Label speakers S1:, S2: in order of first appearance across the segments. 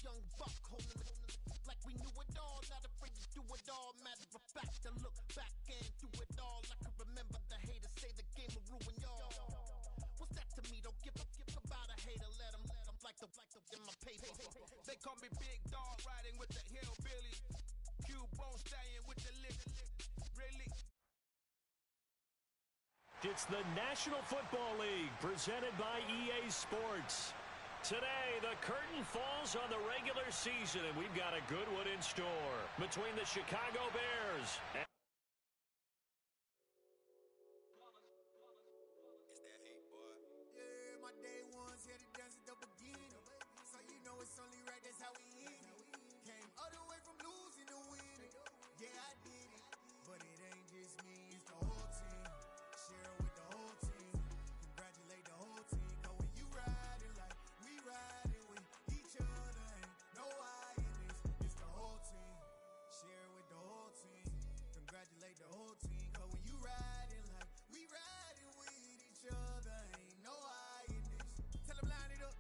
S1: young buck holding it like we knew it all, not afraid to do it all. Matter of fact, to look back and do it all. I can remember the haters say the game will ruin y'all. What's that to me? Don't give about a hater. Let them like the in my paper.
S2: They call me Big Dog, riding with the hillbilly. Q-Bone staying with the lick. Really?
S3: It's the National Football League presented by EA Sports. Today, the curtain falls on the regular season, and we've got a good one in store between the Chicago Bears and
S4: It's that hate, boy.
S5: Yeah, my day ones here to dance at the beginning. So you know it's only right, that's how we end it. Came all the way from losing to winning. Yeah, I did it. But it ain't just me, it's the whole team. Share it with the whole team. Congratulate the whole team. Cause when you riding like we riding with each other, ain't no I in this. It's the whole team. Share it with the whole team. Congratulate the whole team. Cause when you riding like we riding with each other, ain't no I in this. Tell them line it up.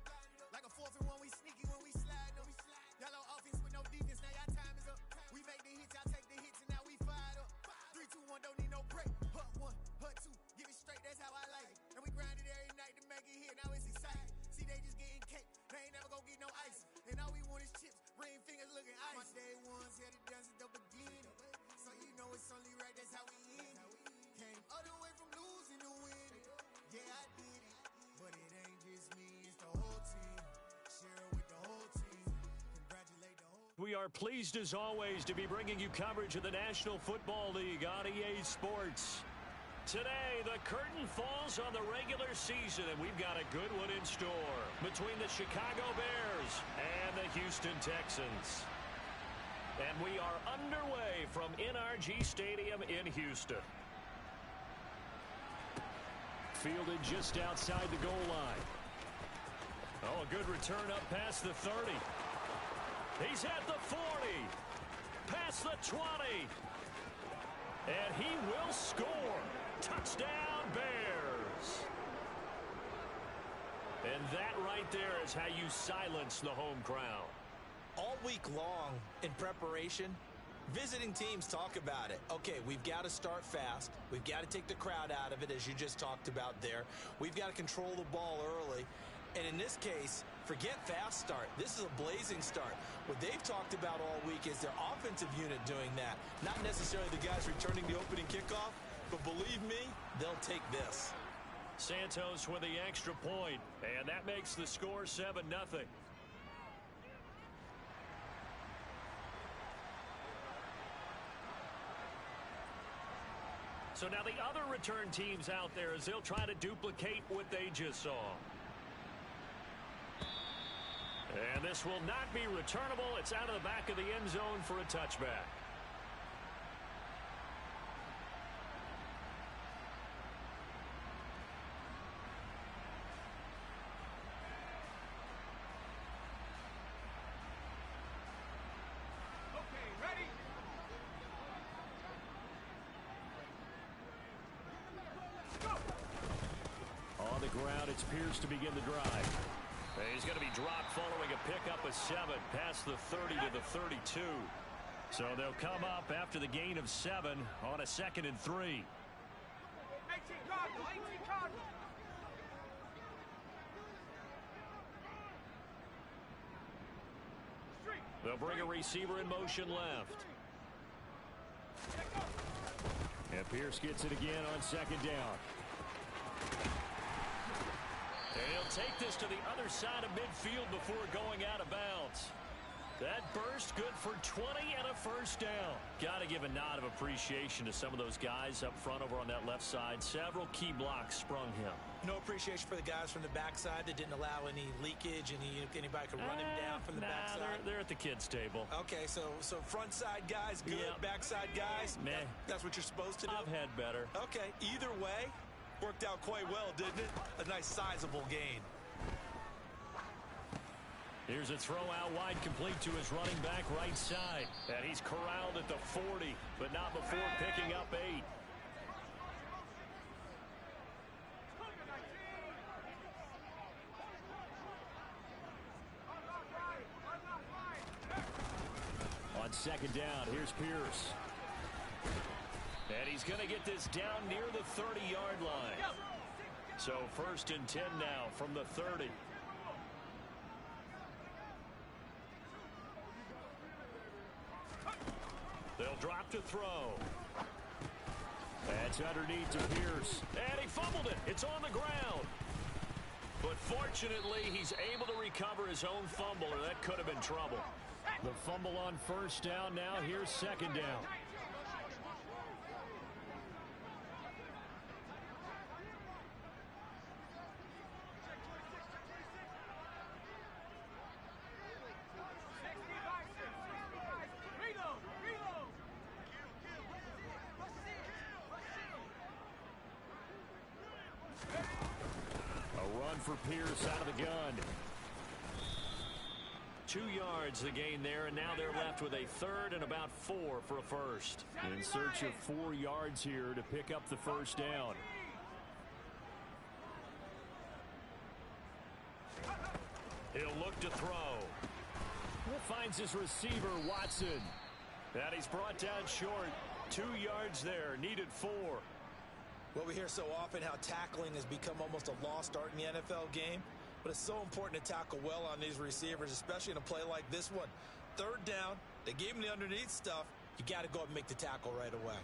S5: Like a 4th and 1, we sneaky when we slide them. Yellow offense with no defense, now y'all time is up. We make the hits, y'all take the hits, and now we fired up. 3, 2, 1, don't need no break. Hut 1, hut 2, give it straight, that's how I like it. And we grind it every night to make it hit, now it's exciting. See, they just getting cake, they ain't never gonna get no ice. And all we want is chips, ring fingers looking ice. My day ones here to dance at the beginning. So you know it's only right, that's how we end it. Came all the way from losing to winning. Yeah, I did it. But it ain't just me, it's the whole team. Share it with the whole team. Congratulate the whole team.
S3: we are pleased as always to be bringing you coverage of the National Football League on EA Sports. Today, the curtain falls on the regular season, and we've got a good one in store between the Chicago Bears and the Houston Texans. And we are underway from NRG Stadium in Houston. Fielded just outside the goal line. Oh, a good return up past the 30. He's at the 40. Past the 20. And he will score. Touchdown, Bears. And that right there is how you silence the home crowd.
S6: All week long in preparation, visiting teams talk about it. Okay, we've got to start fast. We've got to take the crowd out of it, as you just talked about there. We've got to control the ball early. And in this case, forget fast start. This is a blazing start. What they've talked about all week is their offensive unit doing that. Not necessarily the guys returning the opening kickoff, but believe me, they'll take this.
S3: Santos with the extra point, and that makes the score 7-0. So now the other return teams out there as they'll try to duplicate what they just saw. And this will not be returnable. It's out of the back of the end zone for a touchback.
S2: Okay, ready?
S3: On the ground, it's Pierce to begin the drive. He's going to be dropped following a pickup of 7 past the 30 to the 32. So they'll come up after the gain of 7 on a 2nd and 3.
S2: 18 Cardinal, 18 Cardinal.
S3: They'll bring a receiver in motion left. And Pierce gets it again on 2nd down. And he'll take this to the other side of midfield before going out of bounds. That burst good for 20 and a first down. Got to give a nod of appreciation to some of those guys up front over on that left side. Several key blocks sprung him.
S6: No appreciation for the guys from the backside that didn't allow any leakage, anybody could run him down from the backside.
S3: They're at the kids' table.
S6: Okay, so front side guys, good.
S3: Yep.
S6: Backside guys,
S3: Meh.
S6: That's what you're supposed to do?
S3: I've had better.
S6: Okay, either way, worked out quite well, didn't it? A nice sizable gain.
S3: Here's a throw out wide, complete to his running back right side. And he's corralled at the 40, but not before picking up 8. second down. Here's Pierce. And he's going to get this down near the 30-yard line. So 1st and 10 now from the 30. They'll drop to throw. That's underneath to Pierce. And he fumbled it. It's on the ground. But fortunately, he's able to recover his own fumble, or that could have been trouble. The fumble on 1st down now. Here's 2nd down. For Pierce out of the gun. 2 yards the gain there, and now they're left with a 3rd and about 4 for a first. In search of 4 yards here to pick up the 1st down. He'll look to throw. Finds his receiver, Watson. And he's brought down short. 2 yards there, needed 4.
S6: Well, we hear so often how tackling has become almost a lost art in the NFL game, but it's so important to tackle well on these receivers, especially in a play like this one. 3rd down, they gave him the underneath stuff. You got to go up and make the tackle right away.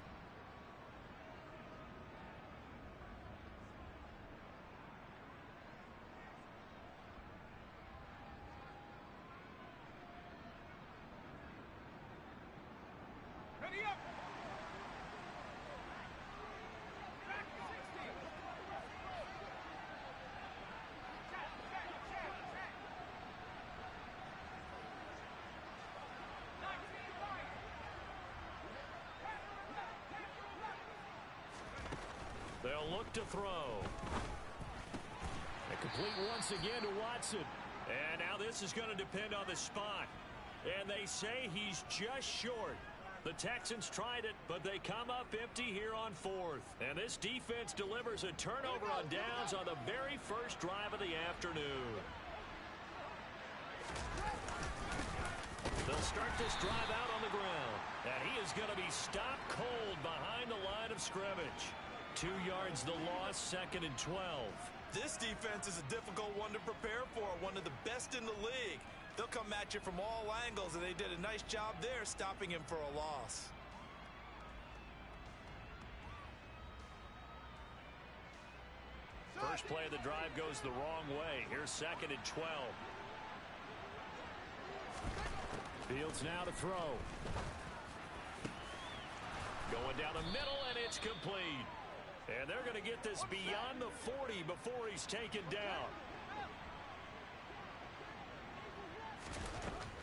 S3: They'll look to throw. And complete once again to Watson. And now this is going to depend on the spot. And they say he's just short. The Texans tried it, but they come up empty here on 4th. And this defense delivers a turnover on downs on the very first drive of the afternoon. They'll start this drive out on the ground. And he is going to be stopped cold behind the line of scrimmage. 2 yards the loss, 2nd and 12.
S6: This defense is a difficult one to prepare for, one of the best in the league. They'll come at you from all angles, and they did a nice job there stopping him for a loss.
S3: First play of the drive goes the wrong way. Here's 2nd and 12. Fields now to throw. Going down the middle, and it's complete. And they're going to get this beyond the 40 before he's taken down.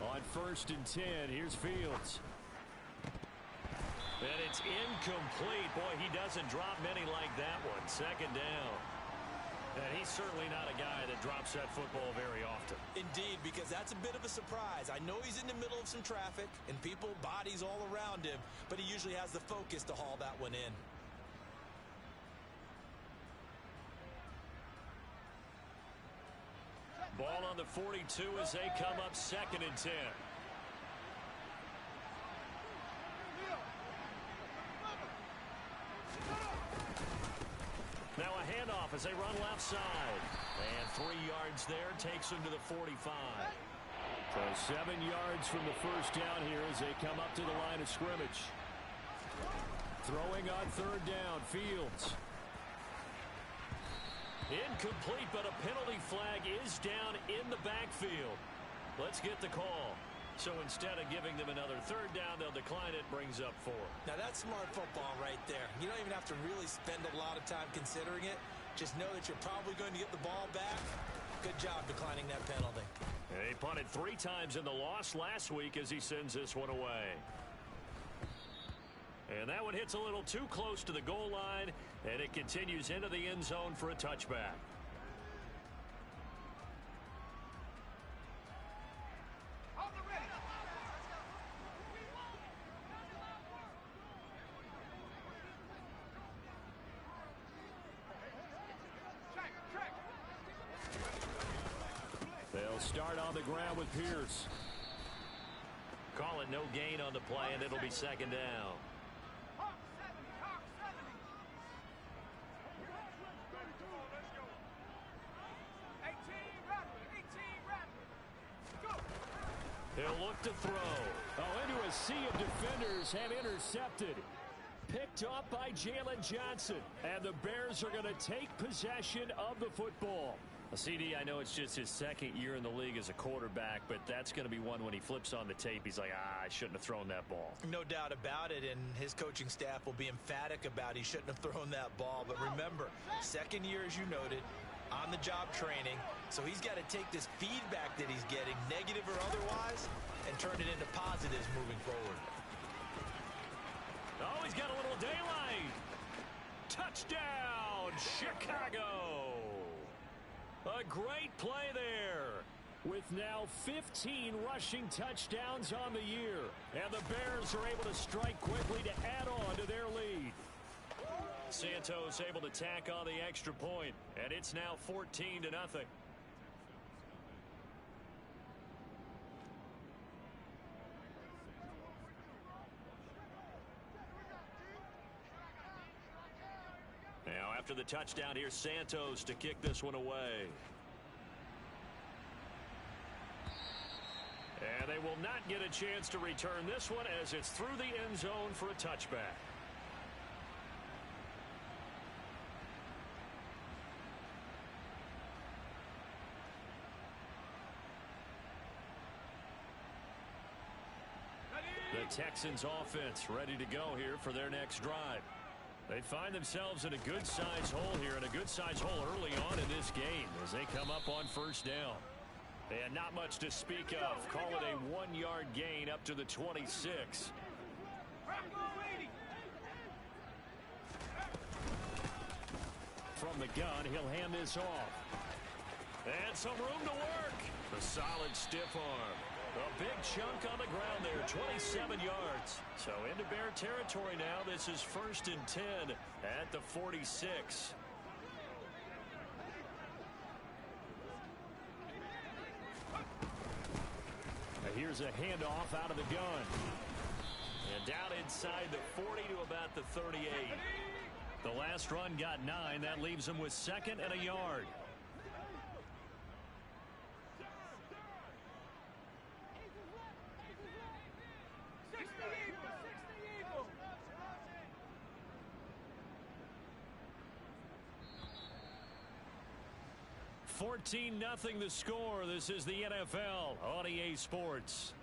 S3: On 1st and 10, here's Fields. And it's incomplete. Boy, he doesn't drop many like that one. 2nd down. And he's certainly not a guy that drops that football very often.
S6: Indeed, because that's a bit of a surprise. I know he's in the middle of some traffic and people, bodies all around him, but he usually has the focus to haul that one in.
S3: Ball on the 42 as they come up 2nd and 10. Now a handoff as they run left side. And 3 yards there takes them to the 45. So 7 yards from the first down here as they come up to the line of scrimmage. Throwing on 3rd down, Fields. Incomplete, but a penalty flag is down in the backfield. Let's get the call. So instead of giving them another 3rd down, they'll decline it, brings up 4.
S6: Now that's smart football right there. You don't even have to really spend a lot of time considering it. Just know that you're probably going to get the ball back. Good job declining that penalty.
S3: And he punted 3 times in the loss last week as he sends this one away. And that one hits a little too close to the goal line, and it continues into the end zone for a touchback. They'll start on the ground with Pierce. Calling call it no gain on the play, and it'll be second down. He'll look to throw.
S4: Oh, into a sea of defenders and intercepted. Picked up by Jalen Johnson. And the Bears are going to take possession of the football.
S3: CD, I know it's just his second year in the league as a quarterback, but that's going to be one when he flips on the tape. He's like, I shouldn't have thrown that ball.
S6: No doubt about it, and his coaching staff will be emphatic about he shouldn't have thrown that ball. But remember, second year, as you noted, on-the-job training, so he's got to take this feedback that he's getting, negative or otherwise, and turn it into positives moving forward.
S3: Oh, he's got a little daylight. Touchdown, Chicago. A great play there.
S4: With now 15 rushing touchdowns on the year. And the Bears are able to strike quickly to add on to their lead.
S3: Santos able to tack on the extra point, and it's now 14-0. Now after the touchdown, here's Santos to kick this one away. And they will not get a chance to return this one as it's through the end zone for a touchback. The Texans offense ready to go here for their next drive. They find themselves in a good-sized hole here, and a good-sized hole early on in this game as they come up on first down. And not much to speak of. Call it a 1-yard gain up to the 26.
S4: From the gun, he'll hand this off.
S3: And some room to work. A solid stiff arm. A big chunk on the ground there, 27 yards. So into Bear territory now. This is 1st and 10 at the 46.
S4: Here's a handoff out of the gun.
S3: And down inside the 40 to about the 38. The last run got 9. That leaves him with 2nd and a yard. $14-0 the score. This is the NFL on EA Sports.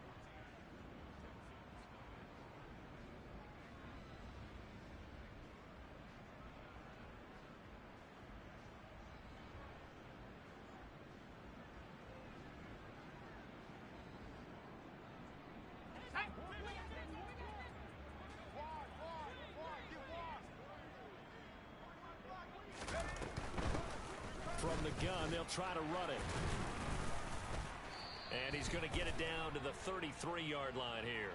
S3: From the gun, they'll try to run it. And he's going to get it down to the 33-yard line here.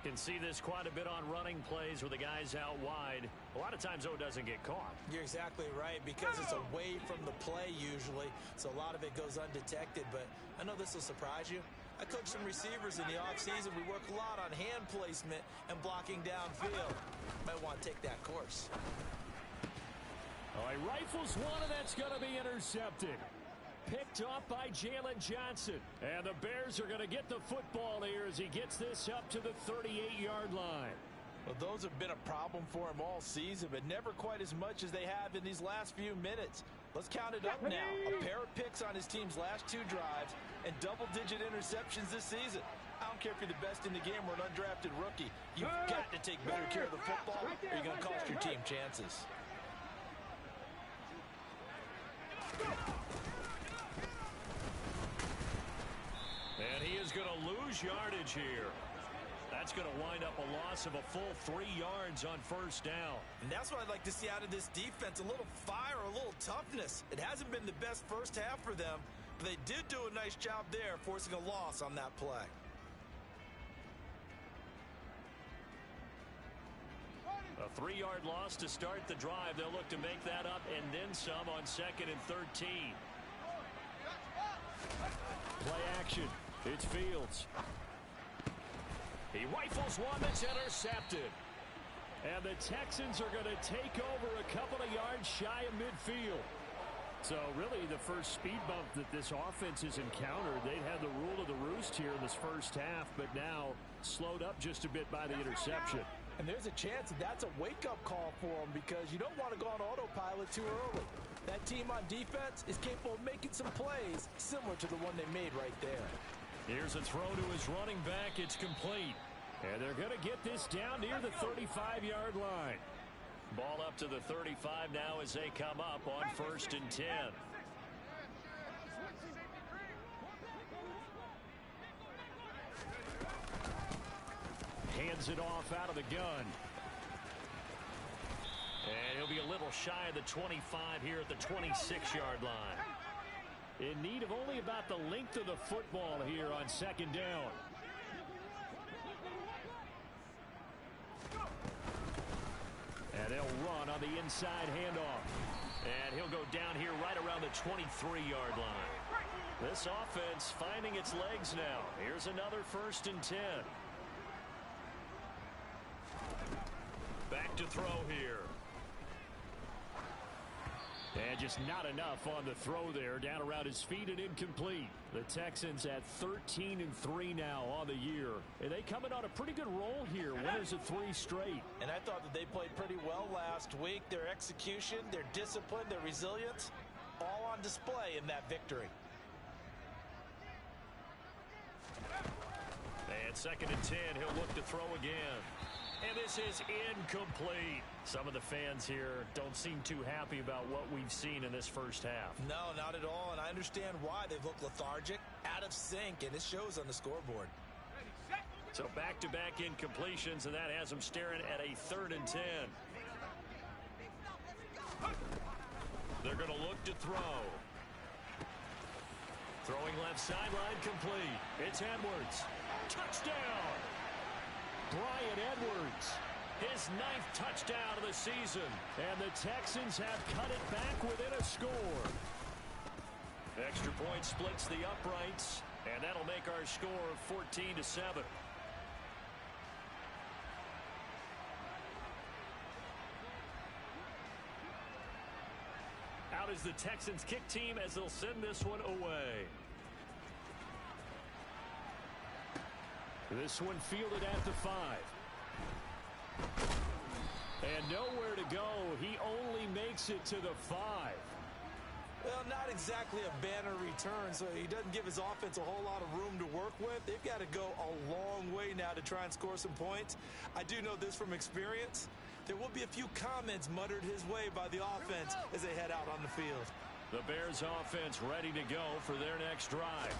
S3: Can see this quite a bit on running plays where the guy's out wide. A lot of times, though, it doesn't get caught.
S6: You're exactly right, because it's away from the play usually, so a lot of it goes undetected. But I know this will surprise you. I coach some receivers in the offseason. We work a lot on hand placement and blocking downfield. Might want to take that course.
S4: All right, rifles one, and that's going to be intercepted. Picked off by Jalen Johnson. And the Bears are going to get the football here as he gets this up to the 38-yard line.
S6: Well, those have been a problem for him all season, but never quite as much as they have in these last few minutes. Let's count it up now. A pair of picks on his team's last 2 drives and double-digit interceptions this season. I don't care if you're the best in the game or an undrafted rookie. You've got to take better care of the football or you're going to cost your team chances.
S3: And he is going to lose yardage here. That's going to wind up a loss of a full 3 yards on first down.
S6: And that's what I'd like to see out of this defense, a little fire, a little toughness. It hasn't been the best first half for them, but they did do a nice job there, forcing a loss on that play.
S3: A 3-yard loss to start the drive. They'll look to make that up and then some on 2nd and 13.
S4: Play action. It's Fields. He rifles one that's intercepted. And the Texans are going to take over a couple of yards shy of midfield. So really the first speed bump that this offense has encountered, they'd had the rule of the roost here in this first half, but now slowed up just a bit by the interception.
S6: And there's a chance that that's a wake-up call for them because you don't want to go on autopilot too early. That team on defense is capable of making some plays similar to the one they made right there.
S4: Here's a throw to his running back. It's complete. And they're going to get this down near the 35-yard line. Ball up to the 35 now as they come up on 1st and 10. Hands it off out of the gun. And he'll be a little shy of the 25 here at the 26-yard line. In need of only about the length of the football here on 2nd down. And they'll run on the inside handoff. And he'll go down here right around the 23-yard line. This offense finding its legs now. Here's another 1st and 10. Back to throw here. And just not enough on the throw there. Down around his feet and incomplete. The Texans at 13-3 now on the year. And they come in on a pretty good roll here. Winners of 3 straight.
S6: And I thought that they played pretty well last week. Their execution, their discipline, their resilience, all on display in that victory.
S4: And 2nd and 10, he'll look to throw again. And this is incomplete. Some of the fans here don't seem too happy about what we've seen in this first half.
S6: No, not at all, and I understand why. They've looked lethargic, out of sync, and it shows on the scoreboard.
S4: So back-to-back incompletions, and that has them staring at a 3rd and 10. They're going to look to throw. Throwing left sideline complete. It's Edwards. Touchdown! Bryan Edwards, his 9th touchdown of the season, and the Texans have cut it back within a score. Extra point splits the uprights, and that'll make our score 14-7. Out is the Texans kick team as they'll send this one away. This one fielded at the 5. And nowhere to go. He only makes it to the 5.
S6: Well, not exactly a banner return, so he doesn't give his offense a whole lot of room to work with. They've got to go a long way now to try and score some points. I do know this from experience. There will be a few comments muttered his way by the offense as they head out on the field.
S4: The Bears offense ready to go for their next drive.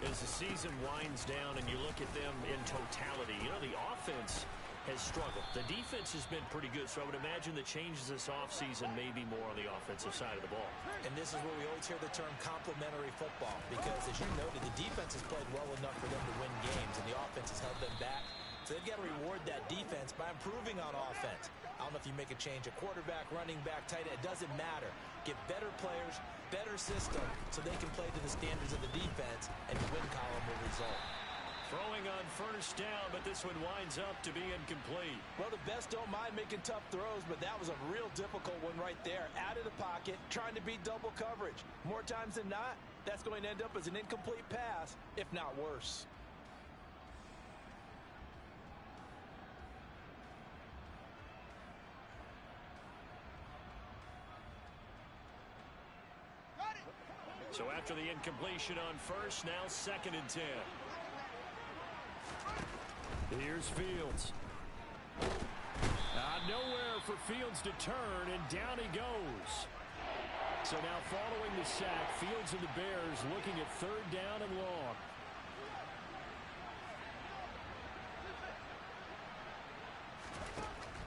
S4: As the season winds down and you look at them in totality, you know, the offense has struggled. The defense has been pretty good, so I would imagine the changes this offseason may be more on the offensive side of the ball.
S6: And this is where we always hear the term complementary football, because as you noted, the defense has played well enough for them to win games, and the offense has held them back. So they've got to reward that defense by improving on offense. I don't know if you make a change, a quarterback, running back, tight end, it doesn't matter. Get better players, better system, so they can play to the standards of the defense, and the win column will result.
S4: Throwing on 1st down, but this one winds up to be incomplete.
S6: Well, the best don't mind making tough throws, but that was a real difficult one right there. Out of the pocket, trying to beat double coverage. More times than not, that's going to end up as an incomplete pass, if not worse.
S4: So after the incompletion on 1st, now 2nd and 10. Here's Fields. Nowhere for Fields to turn, and down he goes. So now following the sack, Fields and the Bears looking at 3rd down and long.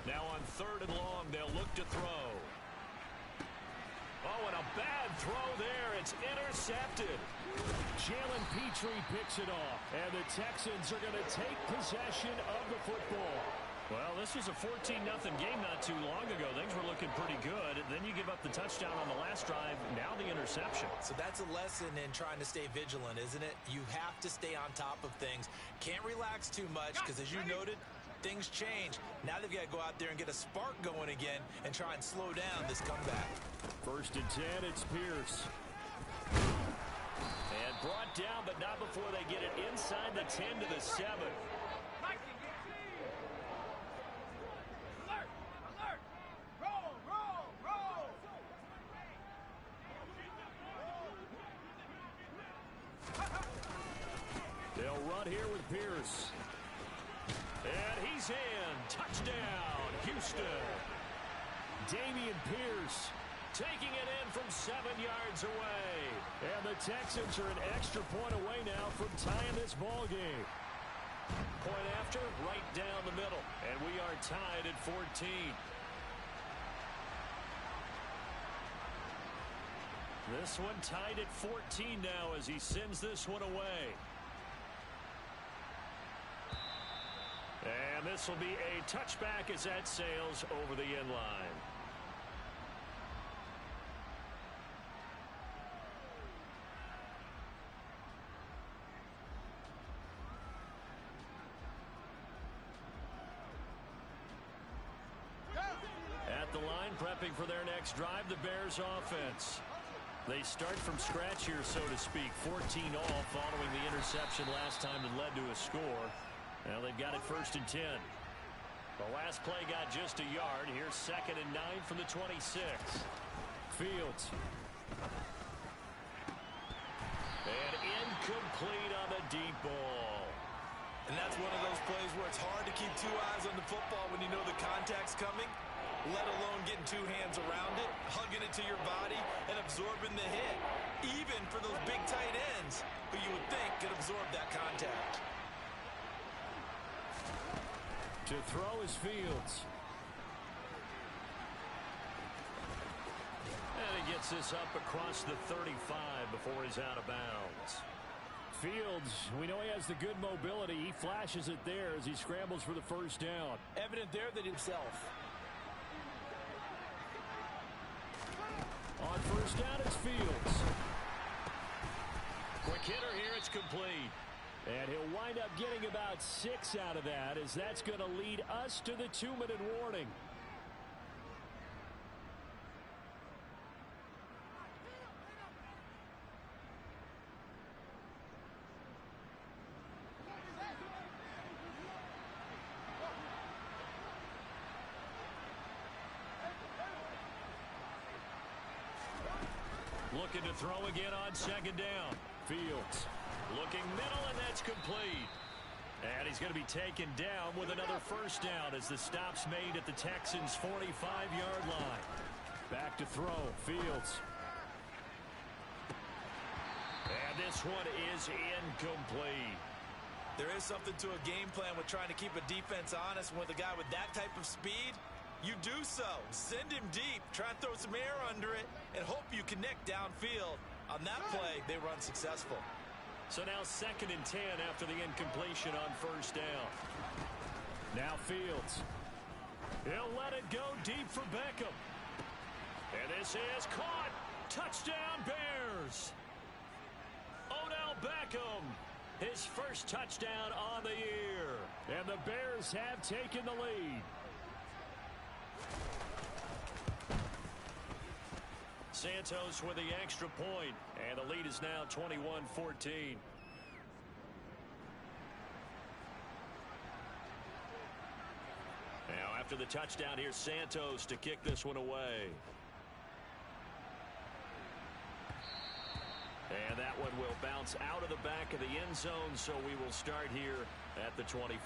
S4: Now on 3rd and long, they'll look to throw. Oh, and a bad throw there. It's intercepted. Jalen Petrie picks it off, and the Texans are going to take possession of the football.
S3: Well, this was a 14-0 game not too long ago. Things were looking pretty good. Then you give up the touchdown on the last drive. Now the interception.
S6: So that's a lesson in trying to stay vigilant, isn't it? You have to stay on top of things. Can't relax too much because, as you noted, things change. Now they've got to go out there and get a spark going again and try and slow down this comeback.
S4: 1st and 10, it's Pierce.
S3: And brought down, but not before they get it inside the 10 to the 7.
S4: They'll run here with Pierce.
S3: And he's in. Touchdown, Houston.
S4: Dameon Pierce
S3: Taking it in from 7 yards away.
S4: And the Texans are an extra point away now from tying this ball game.
S3: Point after, right down the middle. And we are tied at 14. This one tied at 14 now as he sends this one away. And this will be a touchback as that sails over the end line. At the line, prepping for their next drive, the Bears offense. They start from scratch here, so to speak. 14 all following the interception last time that led to a score. Now they've got it 1st and 10. The last play got just a yard. Here's 2nd and 9 from the 26.
S4: Fields.
S3: And incomplete on the deep ball.
S6: And that's one of those plays where it's hard to keep 2 eyes on the football when you know the contact's coming, let alone getting 2 hands around it, hugging it to your body, and absorbing the hit. Even for those big tight ends who you would think could absorb that contact.
S4: To throw is Fields.
S3: And he gets this up across the 35 before he's out of bounds.
S4: Fields, we know he has the good mobility. He flashes it there as he scrambles for the 1st down.
S6: Evident there that himself.
S4: On 1st down, it's Fields.
S3: Quick hitter here, it's complete.
S4: And he'll wind up getting about 6 out of that, as that's going to lead us to the 2-minute warning.
S3: Looking to throw again on 2nd down.
S4: Fields.
S3: Looking middle, and that's complete. And he's going to be taken down with another 1st down as the stop's made at the Texans' 45-yard line.
S4: Back to throw. Fields.
S3: And this one is incomplete.
S6: There is something to a game plan with trying to keep a defense honest. With a guy with that type of speed, you do so. Send him deep. Try and throw some air under it and hope you connect downfield. On that play, they run successful.
S3: So now 2nd and 10 after the incompletion on 1st down.
S4: Now Fields.
S3: He'll let it go deep for Beckham. And this is caught. Touchdown, Bears. Odell Beckham, his 1st touchdown on the year.
S4: And the Bears have taken the lead.
S3: Santos with the extra point, and the lead is now 21-14. Now after the touchdown, here's Santos to kick this one away. And that one will bounce out of the back of the end zone, so we will start here at the 25.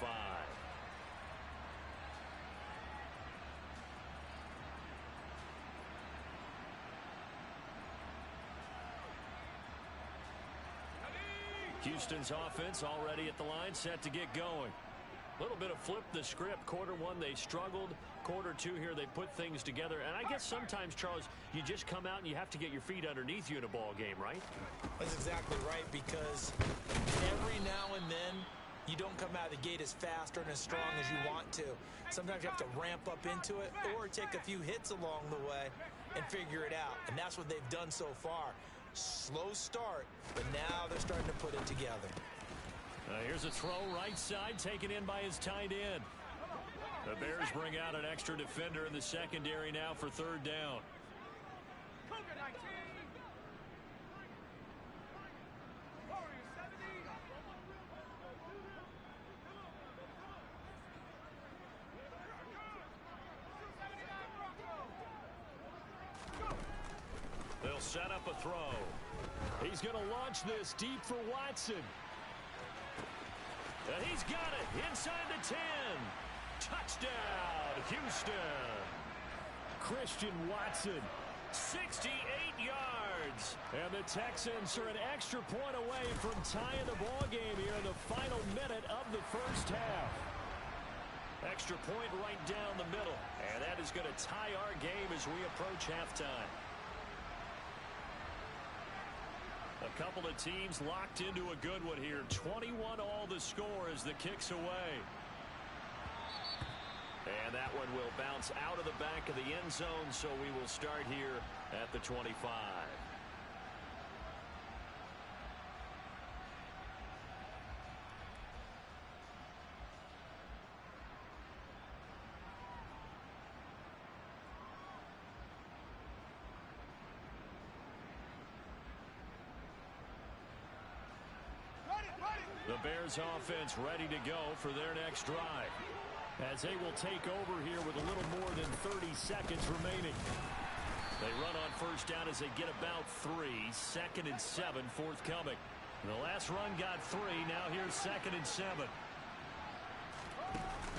S3: Houston's offense already at the line, set to get going. A little bit of flip the script. Quarter 1, they struggled. Quarter 2 here, they put things together. And I guess sometimes, Charles, you just come out and you have to get your feet underneath you in a ball game, right?
S6: That's exactly right, because every now and then You don't come out of the gate as fast or as strong as you want to. Sometimes you have to ramp up into it or take a few hits along the way and figure it out. And that's what they've done so far. Slow start, but now they're starting to put it together.
S3: Here's a throw right side taken in by his tight end. The Bears bring out an extra defender in the secondary now for third down. They'll set up a throw. He's going to launch this deep for Watson. And he's got it inside the 10. Touchdown, Houston. Christian Watson, 68 yards. And the Texans are an extra point away from tying the ball game here in the final minute of the first half. Extra point right down the middle. And that is going to tie our game as we approach halftime. A couple of teams locked into a good one here. 21 all the score as the kick's away. And that one will bounce out of the back of the end zone, so we will start here at the 25. The Bears offense ready to go for their next drive, as they will take over here with a little more than 30 seconds remaining. They run on first down as they get about 3. 2nd and 7 forthcoming. The last run got 3. Now here's 2nd and 7.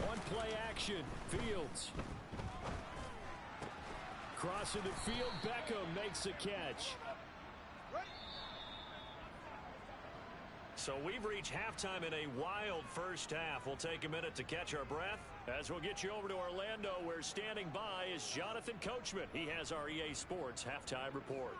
S3: One play action. Fields. Crossing the field. Beckham makes the catch. So we've reached halftime in a wild first half. We'll take a minute to catch our breath as we'll get you over to Orlando, where standing by is Jonathan Coachman. He has our EA Sports halftime report.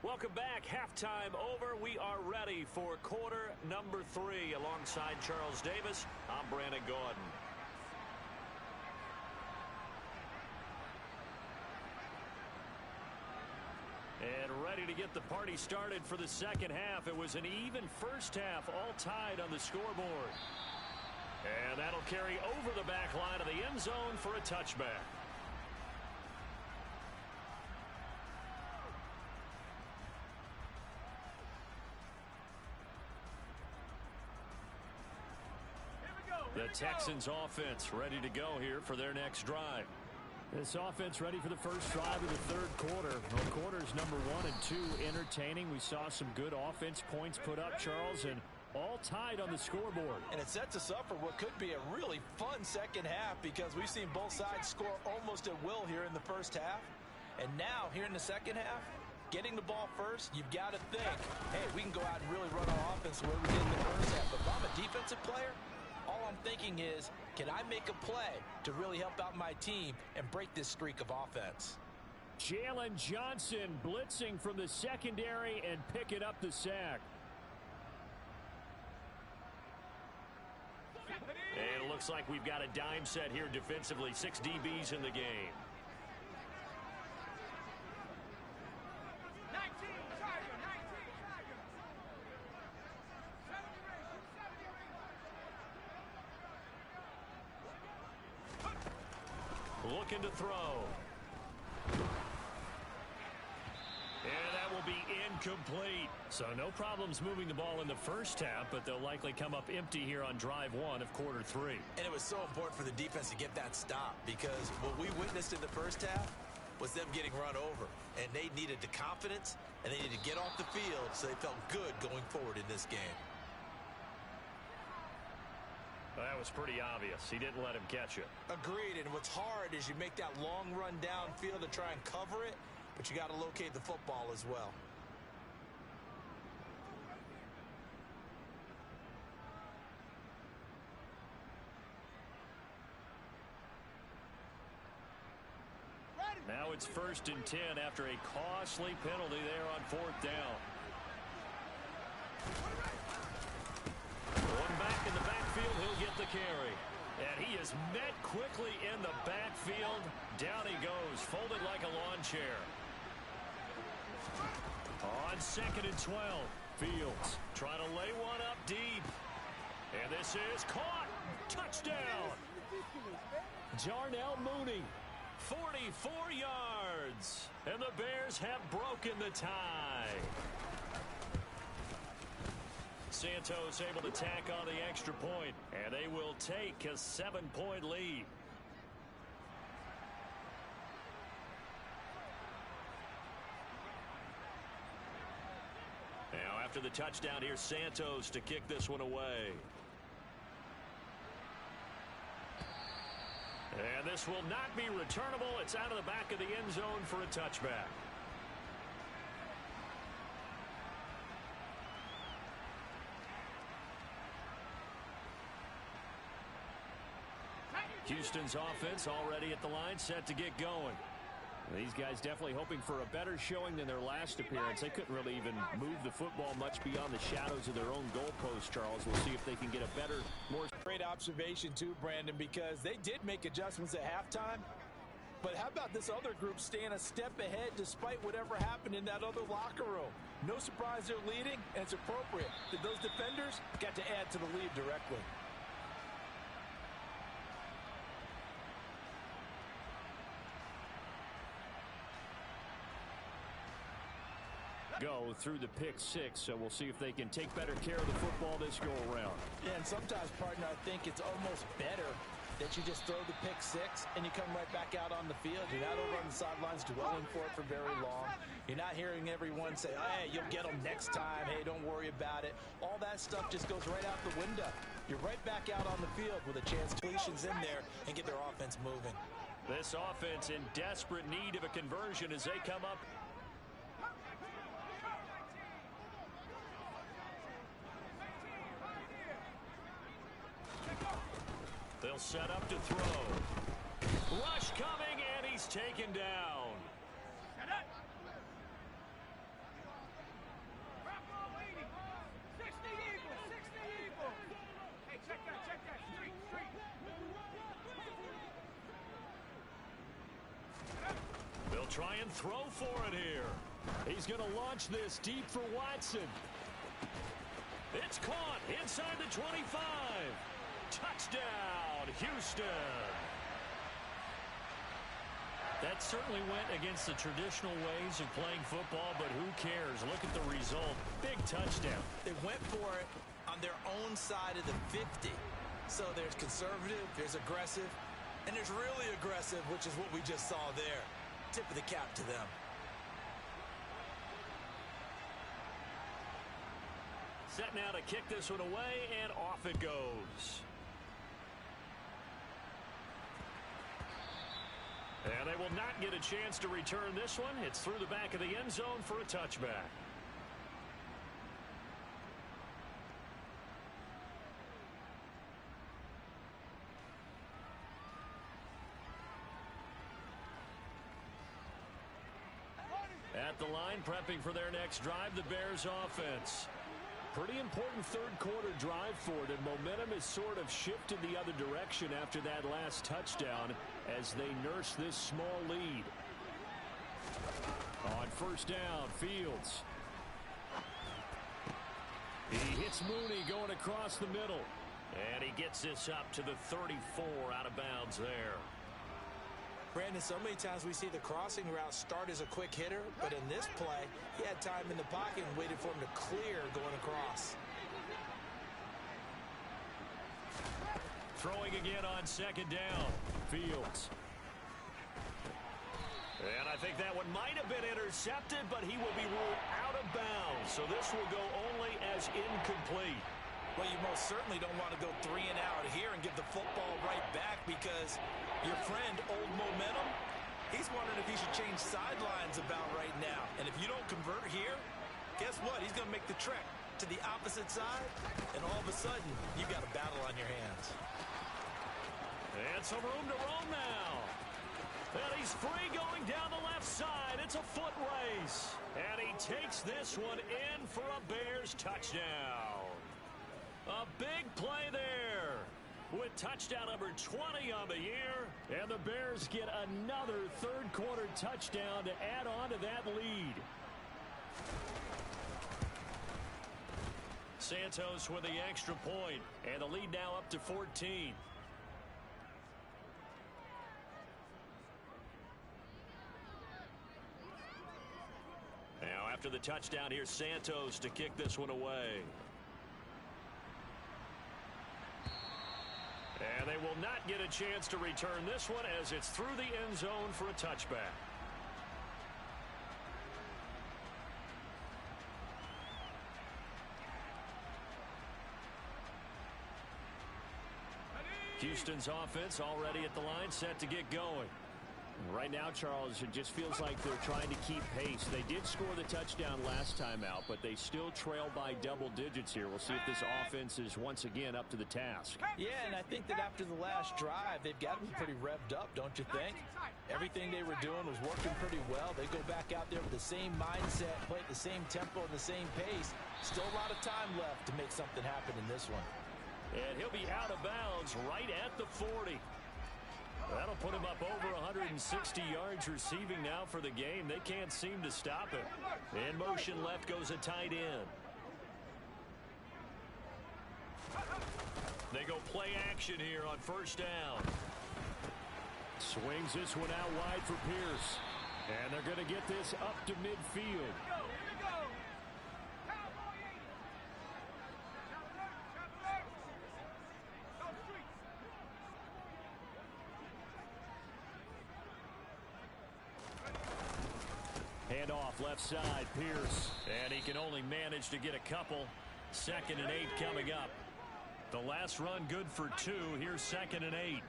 S3: Welcome back. Halftime over. We are ready for quarter number 3. Alongside Charles Davis, I'm Brandon Gordon. And ready to get the party started for the second half. It was an even first half, all tied on the scoreboard. And that'll carry over the back line of the end zone for a touchback. The Texans offense ready to go here for their next drive. This offense ready for the first drive of the third quarter. Well, quarters number 1 and 2 entertaining. We saw some good offense points put up, Charles, and all tied on the scoreboard.
S6: And it sets us up for what could be a really fun second half, because we've seen both sides score almost at will here in the first half. And now, here in the second half, getting the ball first, you've got to think, hey, we can go out and really run our offense the way we did in the first half. But if I'm a defensive player, all I'm thinking is, can I make a play to really help out my team and break this streak of offense?
S4: Jalen Johnson blitzing from the secondary and picking up the sack.
S3: And it looks like we've got a dime set here defensively. 6 DBs in the game. Looking to throw. And that will be incomplete. So no problems moving the ball in the first half, but they'll likely come up empty here on drive 1 of quarter 3.
S6: And it was so important for the defense to get that stop, because what we witnessed in the first half was them getting run over. And they needed the confidence, and they needed to get off the field so they felt good going forward in this game.
S3: That was pretty obvious. He didn't let him catch it.
S6: Agreed, and what's hard is you make that long run downfield to try and cover it, but you got to locate the football as well.
S3: it's 1st and 10 after a costly penalty there on 4th down. Going back in the backfield, he'll get the carry. And he is met quickly in the backfield. Down he goes, folded like a lawn chair. On 2nd and 12, Fields trying to lay one up deep. And this is caught. Touchdown. Jarnell Mooney, 44 yards. And the Bears have broken the tie. Santos able to tack on the extra point, and they will take a 7-point lead. Now after the touchdown, here's Santos to kick this one away. And this will not be returnable. It's out of the back of the end zone for a touchback. Houston's offense already at the line, set to get going.
S4: These guys definitely hoping for a better showing than their last appearance. They couldn't really even move the football much beyond the shadows of their own goalpost, Charles. We'll see if they can get a better, more...
S6: Great observation, too, Brandon, because they did make adjustments at halftime. But how about this other group staying a step ahead despite whatever happened in that other locker room? No surprise they're leading, and it's appropriate that those defenders got to add to the lead directly.
S4: Go through the pick six, so we'll see if they can take better care of the football this go around.
S6: Yeah, and sometimes, partner, I think it's almost better that you just throw the pick six and you come right back out on the field. You're not over on the sidelines dwelling for it for very long. You're not hearing everyone say, hey, you'll get them next time. Hey, don't worry about it. All that stuff just goes right out the window. You're right back out on the field with a chance to completions in there and get their offense moving.
S3: This offense in desperate need of a conversion as they come up. They'll set up to throw. Rush coming, and he's taken down. They'll try and throw for it here.
S4: He's going to launch this deep for Watson.
S3: It's caught inside the 25. Touchdown, Houston. That certainly went against the traditional ways of playing football, but who cares? Look at the result. Big touchdown.
S6: They went for it on their own side of the 50. So there's conservative, there's aggressive, and there's really aggressive, which is what we just saw there. Tip of the cap to them.
S3: Set now to kick this one away, and off it goes. And they will not get a chance to return this one. It's through the back of the end zone for a touchback. At the line, prepping for their next drive, the Bears offense.
S4: Pretty important third quarter drive for them. Momentum has sort of shifted the other direction after that last touchdown as they nurse this small lead. On first down, Fields. He hits Mooney going across the middle.
S3: And he gets this up to the 34, out of bounds there.
S6: Brandon, so many times we see the crossing route start as a quick hitter, but in this play, he had time in the pocket and waited for him to clear going across.
S3: Throwing again on second down.
S4: Fields.
S3: And I think that one might have been intercepted, but he will be ruled out of bounds. So this will go only as incomplete.
S6: Well, you most certainly don't want to go 3 and out here and give the football right back because your friend, Old Momentum, he's wondering if he should change sidelines about right now. And if you don't convert here, guess what? He's going to make the trek to the opposite side, and all of a sudden, you've got a battle on your hands.
S3: And some room to roam now.
S4: And he's free going down the left side. It's a foot race. And he takes this one in for a Bears touchdown. A big play there with touchdown number 20 on the year. And the Bears get another third-quarter touchdown to add on to that lead. Santos with the extra point, and the lead now up to 14. Now after the touchdown, here's Santos to kick this one away. And they will not get a chance to return this one as it's through the end zone for a touchback. Houston's offense already at the line, set to get going.
S7: Right now, Charles, it just feels like they're trying to keep pace. They did score the touchdown last time out, but they still trail by double digits here. We'll see if this offense is once again up to the task.
S6: Yeah, and I think that after the last drive, they've got to be pretty revved up, don't you think? Everything they were doing was working pretty well. They go back out there with the same mindset, play at the same tempo and the same pace. Still a lot of time left to make something happen in this one.
S4: And he'll be out of bounds right at the 40. That'll put him up over 160 yards receiving now for the game. They can't seem to stop it. In motion left goes a tight end. They go play action here on first down.
S7: Swings this one out wide for Pierce. And they're going to get this up to midfield. Hand off left side, Pierce.
S4: And he can only manage to get a couple. 2nd and 8 coming up. The last run good for 2. Here's 2nd and 8.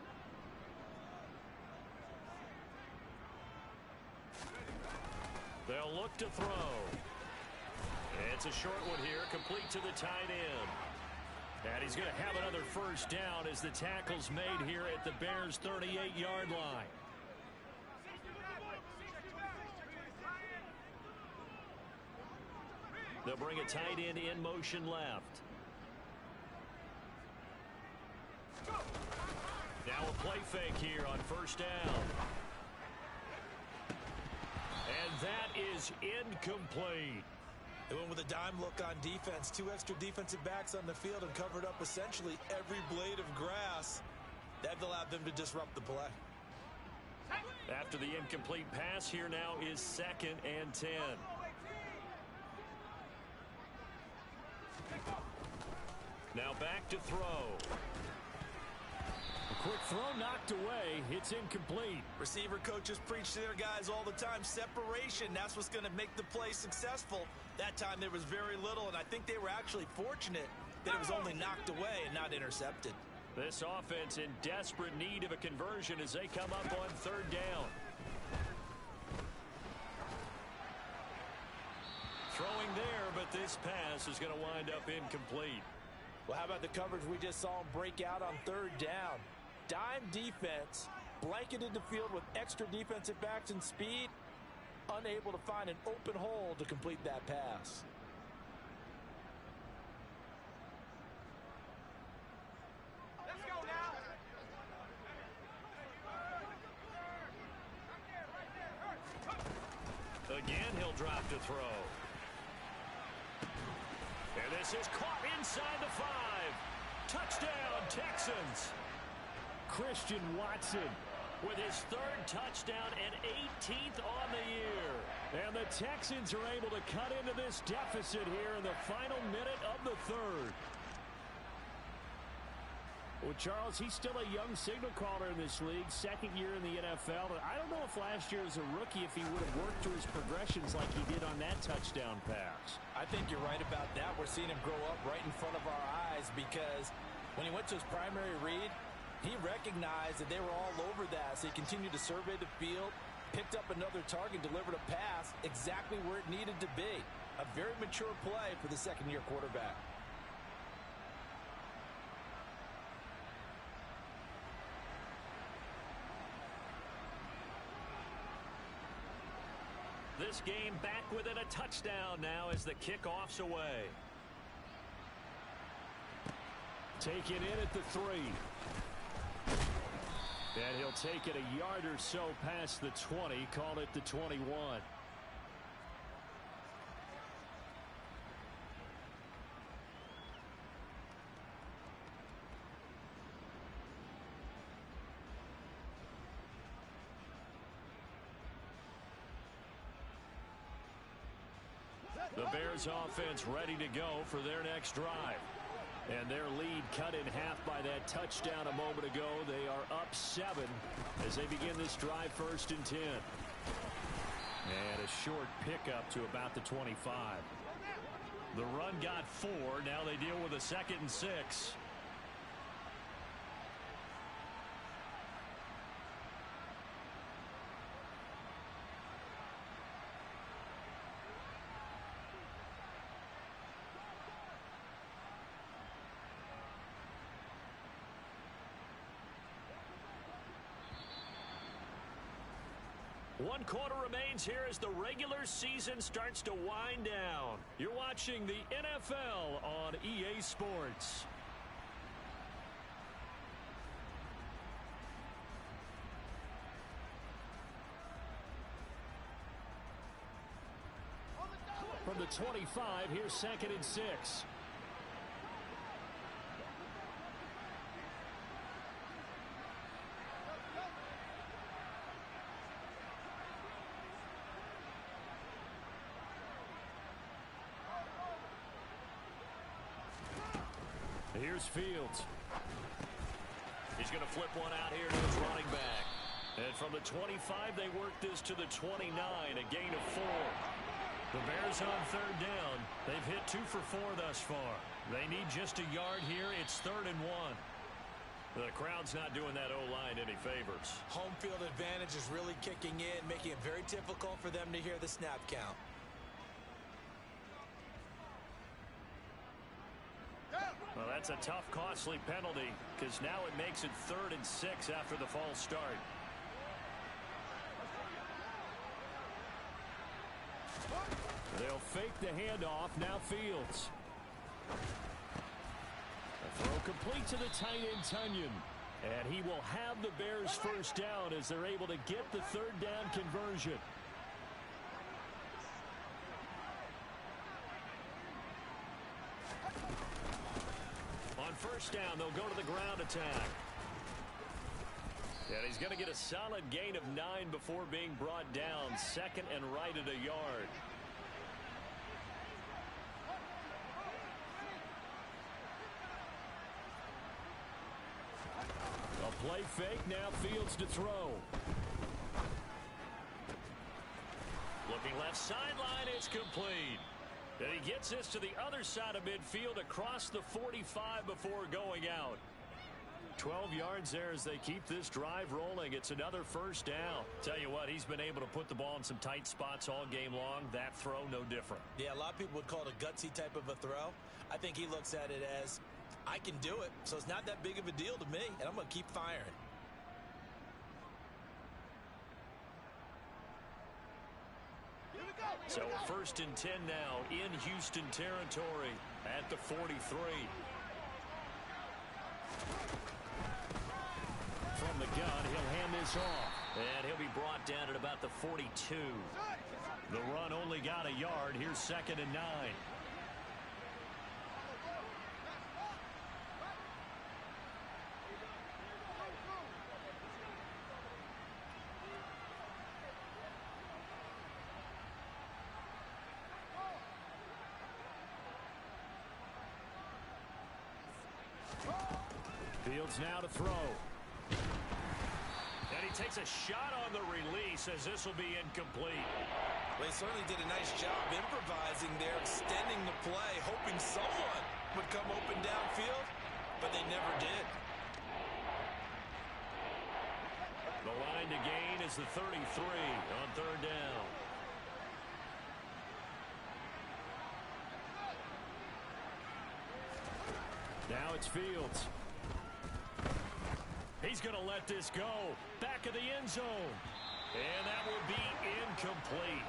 S4: They'll look to throw. It's a short one here, complete to the tight end. And he's going to have another first down as the tackle's made here at the Bears' 38-yard line. They'll bring a tight end in motion left. Now a play fake here on first down. And that is incomplete.
S6: They went with a dime look on defense. 2 extra defensive backs on the field and covered up essentially every blade of grass. That allowed them to disrupt the play.
S4: After the incomplete pass, here now is 2nd and 10. Now back to throw.
S7: A quick throw knocked away. It's incomplete.
S6: Receiver coaches preach to their guys all the time. Separation, that's what's going to make the play successful. That time there was very little, and I think they were actually fortunate that it was only knocked away and not intercepted.
S4: This offense in desperate need of a conversion as they come up on 3rd down. Throwing there, but this pass is going to wind up incomplete.
S6: Well, how about the coverage we just saw him break out on 3rd down? Dime defense, blanketed the field with extra defensive backs and speed, unable to find an open hole to complete that pass.
S2: Let's go now.
S4: Again, he'll drop to throw. And this is caught inside the 5. Touchdown, Texans.
S7: Christian Watson
S4: With his 3rd touchdown and 18th on the year.
S7: And the Texans are able to cut into this deficit here in the final minute of the 3rd. Well, Charles, he's still a young signal caller in this league, 2nd year in the NFL. And I don't know if last year as a rookie, if he would have worked through his progressions like he did on that touchdown pass.
S6: I think you're right about that. We're seeing him grow up right in front of our eyes because when he went to his primary read, he recognized that they were all over that. So he continued to survey the field, picked up another target, delivered a pass exactly where it needed to be. A very mature play for the 2nd-year quarterback.
S3: this game back within a touchdown now as the kickoff's away.
S4: Taken in at the 3. And he'll take it a yard or so past the 20, call it the 21.
S3: The Bears offense ready to go for their next drive.
S4: And their lead cut in half by that touchdown a moment ago. They are up 7 as they begin this drive 1st and 10. And a short pickup to about the 25.
S3: The run got 4. Now they deal with a 2nd and 6. One quarter remains here as the regular season starts to wind down. You're watching the NFL on EA Sports.
S4: From the 25, here's 2nd and 6. Here's Fields.
S3: He's going to flip one out here to his running back. And from the 25, they work this to the 29, a gain of 4. The Bears on 3rd down. They've hit 2 for 4 thus far. They need just a yard here. It's 3rd and 1. The crowd's not doing that O-line any favors.
S6: Home field advantage is really kicking in, making it very difficult for them to hear the snap count.
S3: Well, that's a tough, costly penalty because now it makes it 3rd and 6 after the false start.
S4: They'll fake the handoff. Now Fields. A throw complete to the tight end, Tunyon. And he will have the Bears 1st down as they're able to get the 3rd down conversion.
S3: On 1st down, they'll go to the ground attack. And he's going to get a solid gain of 9 before being brought down. 2nd and right at a yard.
S4: A play fake, now Fields to throw.
S3: Looking left sideline, it's complete. And he gets this to the other side of midfield across the 45 before going out.
S4: 12 yards there as they keep this drive rolling. It's another 1st down.
S3: Tell you what, he's been able to put the ball in some tight spots all game long. That throw, no different.
S6: Yeah, a lot of people would call it a gutsy type of a throw. I think he looks at it as, I can do it, so it's not that big of a deal to me, and I'm going to keep firing.
S3: So 1st and 10 now in Houston territory at the 43.
S4: From the gun, he'll hand this off.
S3: And he'll be brought down at about the 42. The run only got a yard. Here's 2nd and 9.
S4: Fields now to throw.
S3: And he takes a shot on the release as this will be incomplete.
S6: They certainly did a nice job improvising there, extending the play, hoping someone would come open downfield, but they never did.
S3: The line to gain is the 33 on 3rd down.
S4: Now it's Fields.
S3: He's going to let this go. Back of the end zone. And that will be incomplete.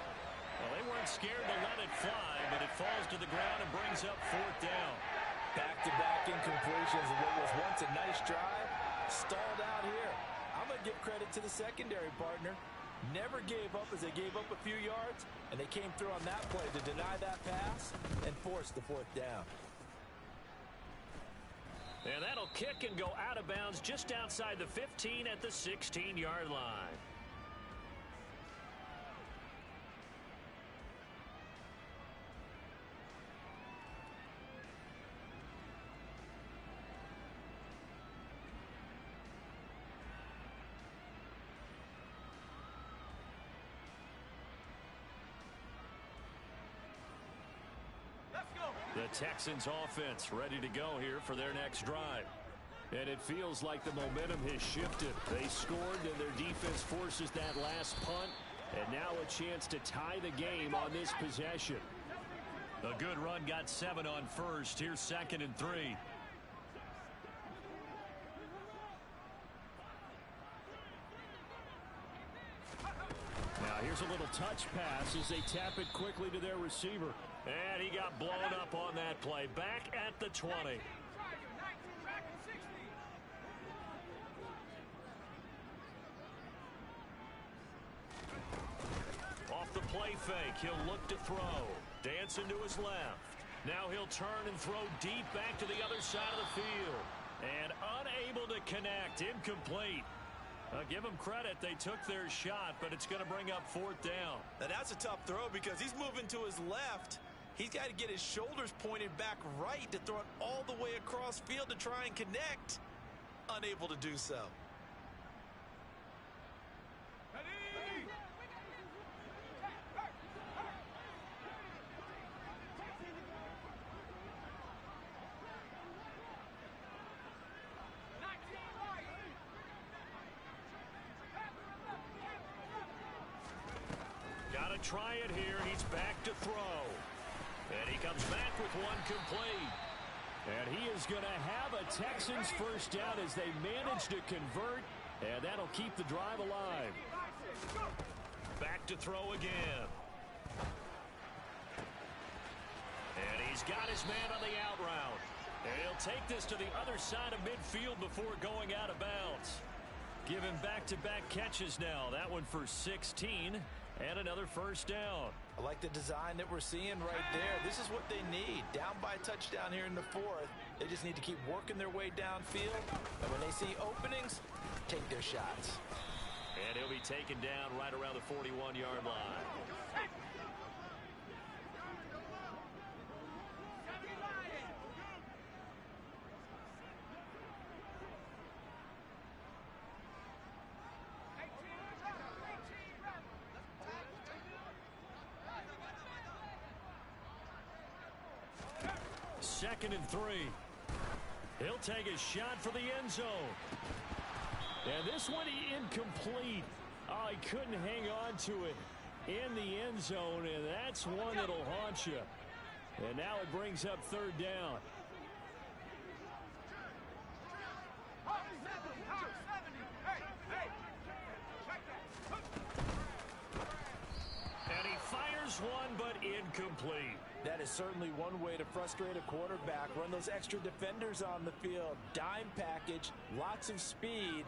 S3: They weren't scared to let it fly, but it falls to the ground and brings up 4th down.
S6: Back-to-back incompletions of what was once a nice drive, stalled out here. I'm going to give credit to the secondary partner. Never gave up as they gave up a few yards, and they came through on that play to deny that pass and force the 4th down.
S3: And that'll kick and go out of bounds just outside the 15 at the 16-yard line. The Texans offense ready to go here for their next drive.
S4: And it feels like the momentum has shifted. They scored, and their defense forces that last punt. And now a chance to tie the game on this possession.
S3: A good run got 7 on first. Here's 2nd and 3.
S4: Now here's a little touch pass as they tap it quickly to their receiver.
S3: And he got blown up on that play. Back at the 20. Off the play fake, he'll look to throw. Dancing to his left. Now he'll turn and throw deep back to the other side of the field. And unable to connect. Incomplete. Give them credit. They took their shot, but it's going to bring up 4th down.
S6: Now that's a tough throw because he's moving to his left. He's got to get his shoulders pointed back right to throw it all the way across field to try and connect. Unable to do so.
S3: Got to try it here. He's back to throw. And he comes back with one complete.
S4: And he is going to have a Texans first down as they manage to convert. And that'll keep the drive alive.
S3: Back to throw again. And he's got his man on the out route. And he'll take this to the other side of midfield before going out of bounds. Give him back-to-back catches now. That one for 16. And another first down.
S6: I like the design that we're seeing right there. This is what they need. Down by a touchdown here in the 4th. They just need to keep working their way downfield. And when they see openings, take their shots.
S3: And he'll be taken down right around the 41-yard line. Second and 3. He'll take a shot for the end zone.
S4: And this one incomplete. Oh, he couldn't hang on to it in the end zone, and that's one that'll haunt you. And now it brings up 3rd down.
S3: And he fires one, but incomplete.
S6: That is certainly one way to frustrate a quarterback. Run those extra defenders on the field. Dime package, lots of speed,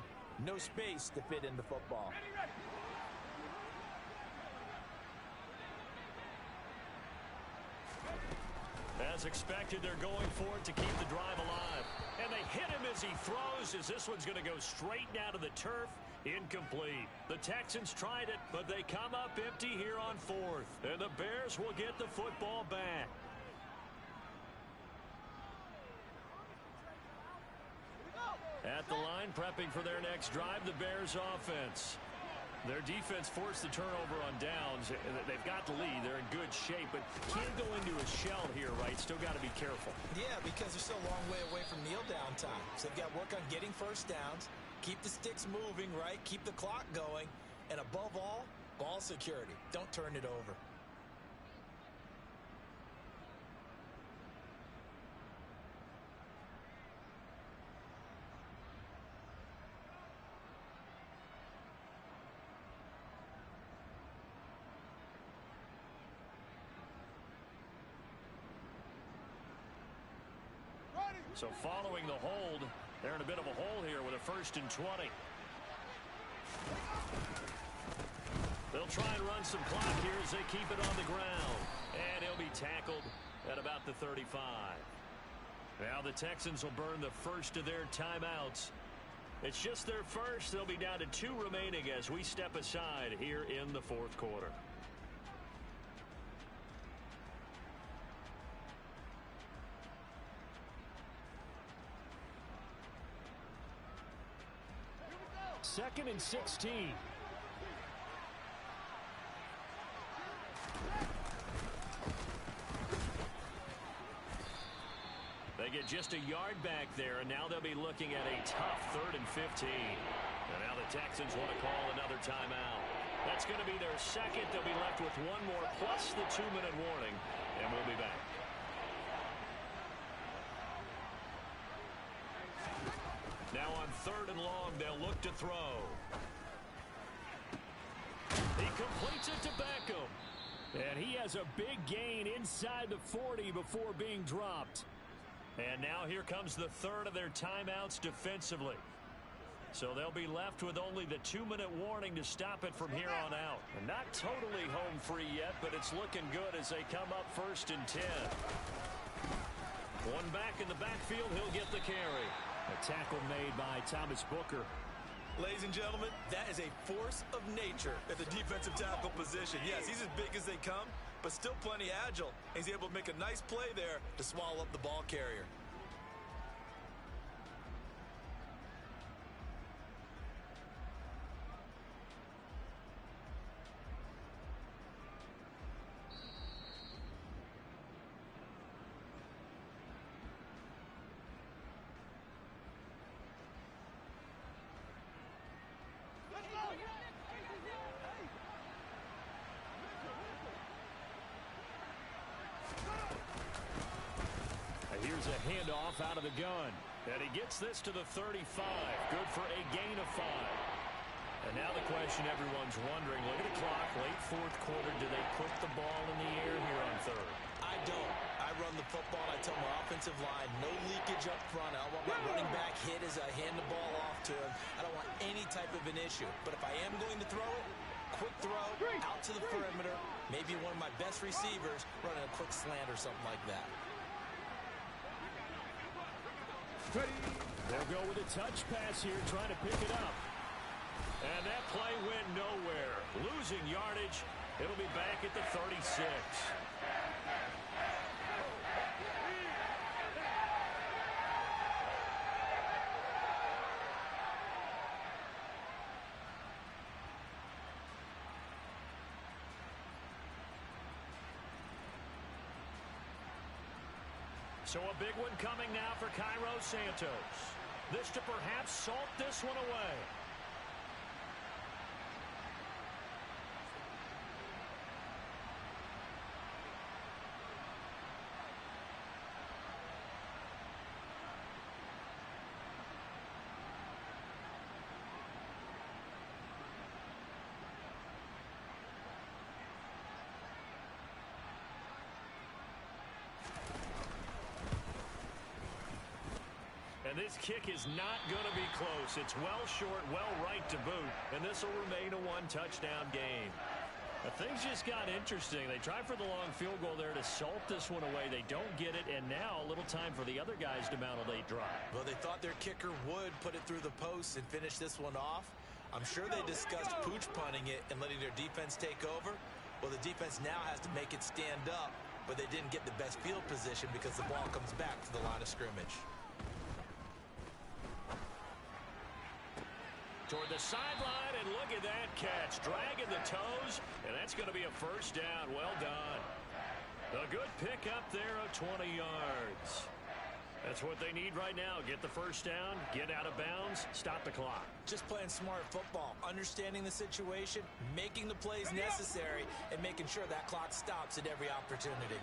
S6: no space to fit in the football.
S3: As expected, they're going for it to keep the drive alive. And they hit him as he throws, as this one's going to go straight down to the turf. Incomplete. The Texans tried it, but they come up empty here on 4th. And the Bears will get the football back. At the line, prepping for their next drive, the Bears offense. Their defense forced the turnover on downs. They've got the lead. They're in good shape, but can't go into a shell here, right? Still got to be careful.
S6: Yeah, because they're still a long way away from kneel down time. So they've got to work on getting first downs, keep the sticks moving, right? Keep the clock going. And above all, ball security. Don't turn it over.
S3: So following the hold, they're in a bit of a hole here with a 1st and 20. They'll try and run some clock here as they keep it on the ground. And he'll be tackled at about the 35. Now the Texans will burn the first of their timeouts. It's just their first. They'll be down to 2 remaining as we step aside here in the 4th quarter.
S4: Second and 16.
S3: They get just a yard back there, and now they'll be looking at a tough 3rd and 15. And now the Texans want to call another timeout. That's going to be their second. They'll be left with 1 more plus the 2-minute warning, and we'll be back. Now on 3rd and long, they'll look to throw.
S4: He completes it to Beckham. And he has a big gain inside the 40 before being dropped.
S3: And now here comes the 3rd of their timeouts defensively. So they'll be left with only the 2-minute warning to stop it from here on out. And not totally home free yet, but it's looking good as they come up 1st and 10. One back in the backfield, he'll get the carry.
S4: A tackle made by Thomas Booker.
S6: Ladies and gentlemen, that is a force of nature at the defensive tackle position. Yes, he's as big as they come, but still plenty agile. He's able to make a nice play there to swallow up the ball carrier.
S4: Here's a handoff out of the gun.
S3: And he gets this to the 35. Good for a gain of 5. And now the question everyone's wondering, look at the clock, late 4th quarter. Do they put the ball in the air here on 3rd?
S6: I don't. I run the football. I tell my offensive line, no leakage up front. I don't want my running back hit as I hand the ball off to him. I don't want any type of an issue. But if I am going to throw it, quick throw, out to the perimeter, maybe one of my best receivers running a quick slant or something like that.
S4: They'll go with a touch pass here, trying to pick it up.
S3: And that play went nowhere. Losing yardage. It'll be back at the 36. So a big one coming now for Cairo Santos. This to perhaps salt this one away. And this kick is not going to be close. It's well short, well right to boot. And this will remain a 1-touchdown game. But things just got interesting. They tried for the long field goal there to salt this one away. They don't get it. And now a little time for the other guys to mount a late drive.
S6: Well, they thought their kicker would put it through the post and finish this one off. I'm sure they discussed pooch punting it and letting their defense take over. Well, the defense now has to make it stand up. But they didn't get the best field position because the ball comes back to the line of scrimmage.
S3: Toward the sideline, and look at that catch. Dragging the toes, and that's going to be a first down. Well done. A good pickup there of 20 yards. That's what they need right now. Get the first down, get out of bounds, stop the clock.
S6: Just playing smart football, understanding the situation, making the plays necessary, and making sure that clock stops at every opportunity.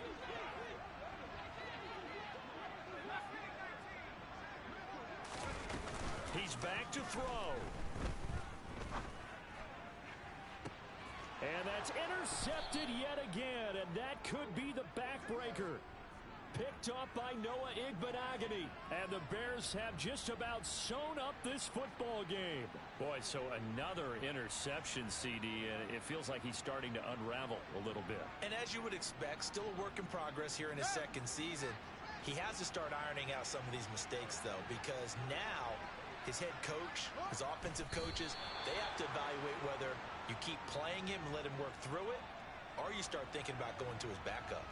S3: He's back to throw.
S4: And that's intercepted yet again, and that could be the backbreaker. picked off by Noah Igbenogany. And the Bears have just about sewn up this football game.
S3: Boy, so another interception, CD, and it feels like he's starting to unravel a little bit.
S6: And as you would expect, still a work in progress here in his second season. He has to start ironing out some of these mistakes, though, because now his head coach, his offensive coaches, they have to evaluate whether you keep playing him and let him work through it, or you start thinking about going to his backup.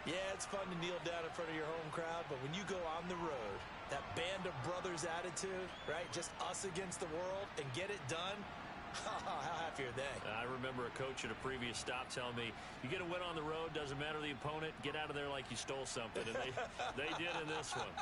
S6: Yeah, it's fun to kneel down in front of your home crowd, but when you go on the road, that band of brothers attitude, right, just us against the world, and get it done, how happy are they?
S3: I remember a coach at a previous stop telling me, you get a win on the road, doesn't matter the opponent, get out of there like you stole something, and they did in this one.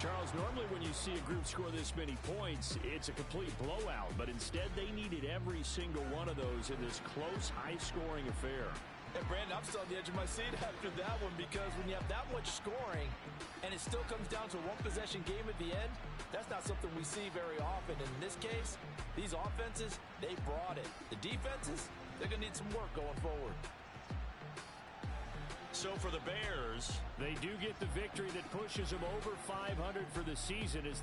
S4: Charles, normally when you see a group score this many points, it's a complete blowout. But instead, they needed every single one of those in this close, high-scoring affair.
S6: And, Brandon, I'm still on the edge of my seat after that one, because when you have that much scoring and it still comes down to a one-possession game at the end, that's not something we see very often. And in this case, these offenses, they brought it. The defenses, they're going to need some work going forward.
S3: So for the Bears,
S4: they do get the victory that pushes them over 500 for the season as